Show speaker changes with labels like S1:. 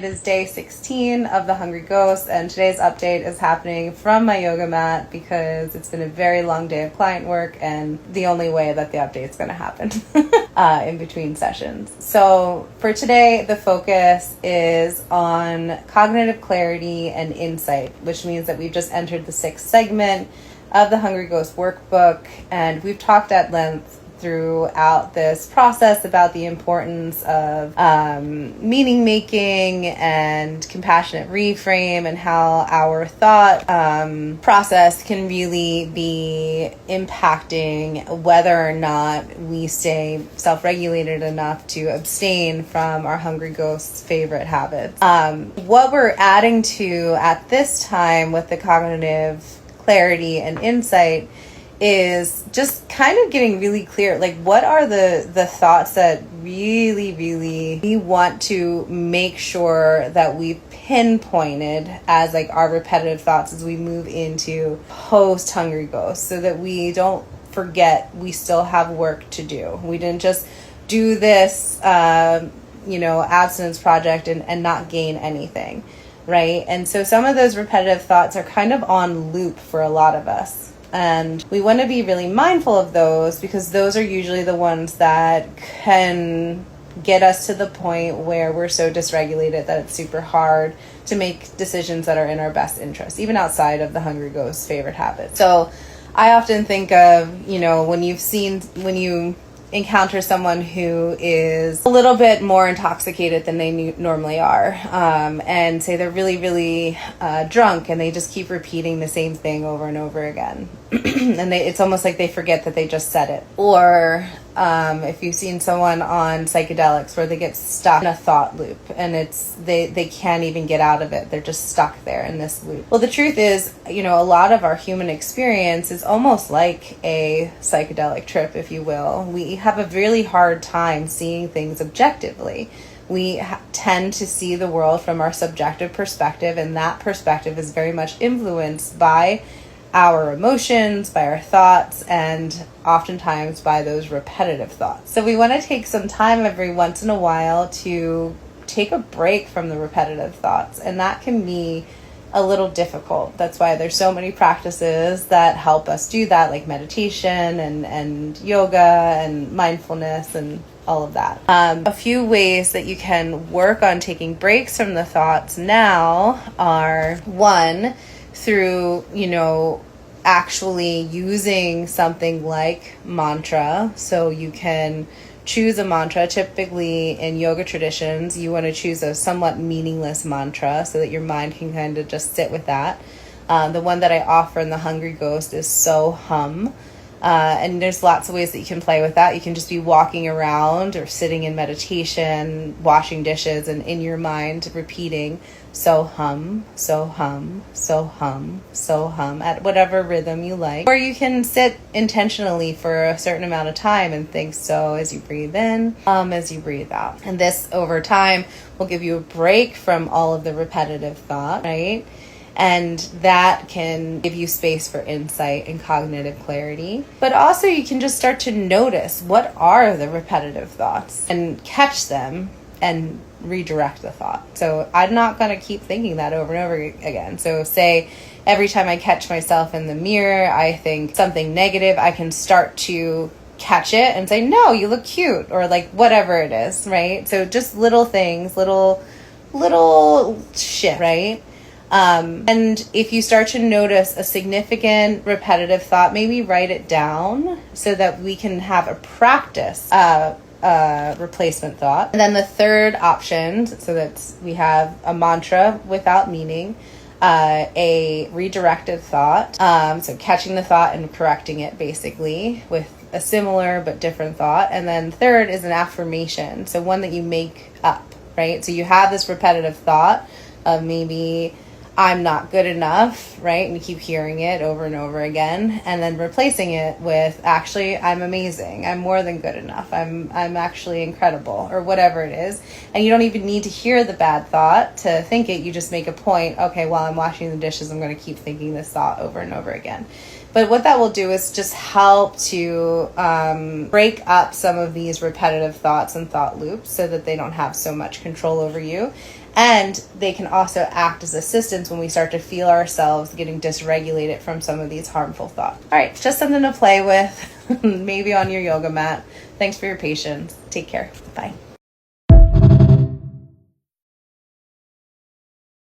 S1: It is day 16 of the Hungry Ghost, and today's update is happening from my yoga mat because it's been a very long day of client work and the only way that the update is going to happen in between sessions. So for today, the focus is on cognitive clarity and insight, which means that we've just entered the 6th segment of the Hungry Ghost workbook, and we've talked at length throughout this process about the importance of meaning making and compassionate reframe, and how our thought process can really be impacting whether or not we stay self-regulated enough to abstain from our Hungry Ghost's favorite habits. What we're adding to at this time with the cognitive clarity and insight is just kind of getting really clear, like, what are the thoughts that really we want to make sure that we pinpointed as like our repetitive thoughts as we move into post Hungry Ghost, so that we don't forget we still have work to do. We didn't just do this abstinence project and not gain anything, right? And so some of those repetitive thoughts are kind of on loop for a lot of us. And we want to be really mindful of those, because those are usually the ones that can get us to the point where we're so dysregulated that it's super hard to make decisions that are in our best interest, even outside of the Hungry Ghost's favorite habits. So I often think of, when you encounter someone who is a little bit more intoxicated than they normally are, and say they're really drunk, and they just keep repeating the same thing over and over again. And it's almost like they forget that they just said it. Or if you've seen someone on psychedelics where they get stuck in a thought loop, and they can't even get out of it. They're just stuck there in this loop. Well, the truth is, a lot of our human experience is almost like a psychedelic trip, if you will. We have a really hard time seeing things objectively. We tend to see the world from our subjective perspective, and that perspective is very much influenced by our emotions, by our thoughts, and oftentimes by those repetitive thoughts. So we want to take some time every once in a while to take a break from the repetitive thoughts, and that can be a little difficult. That's why there's so many practices that help us do that, like meditation and yoga and mindfulness and all of that. A few ways that you can work on taking breaks from the thoughts now are, one, through, actually using something like mantra. So you can choose a mantra. Typically in yoga traditions, you want to choose a somewhat meaningless mantra so that your mind can kind of just sit with that. The one that I offer in the Hungry Ghost is So Hum. And there's lots of ways that you can play with that. You can just be walking around or sitting in meditation, washing dishes, and in your mind repeating so hum, so hum, so hum, so hum at whatever rhythm you like. Or you can sit intentionally for a certain amount of time and think so as you breathe in, as you breathe out. And this over time will give you a break from all of the repetitive thought, right? And that can give you space for insight and cognitive clarity. But also you can just start to notice what are the repetitive thoughts and catch them and redirect the thought. So I'm not going to keep thinking that over and over again. So say every time I catch myself in the mirror, I think something negative, I can start to catch it and say, no, you look cute, or like whatever it is, right? So just little things, little shit, right? And if you start to notice a significant repetitive thought, maybe write it down so that we can have a practice replacement thought. And then the third option, so that we have a mantra without meaning, a redirected thought, so catching the thought and correcting it basically with a similar but different thought. And then third is an affirmation, so one that you make up, right? So you have this repetitive thought of maybe I'm not good enough, right? And you keep hearing it over and over again, and then replacing it with actually I'm amazing, I'm more than good enough, I'm actually incredible, or whatever it is. And you don't even need to hear the bad thought to think it. You just make a point, okay, while I'm washing the dishes, I'm going to keep thinking this thought over and over again. But what that will do is just help to break up some of these repetitive thoughts and thought loops so that they don't have so much control over you. And they can also act as assistants when we start to feel ourselves getting dysregulated from some of these harmful thoughts. All right, just something to play with, maybe on your yoga mat. Thanks for your patience. Take care. Bye.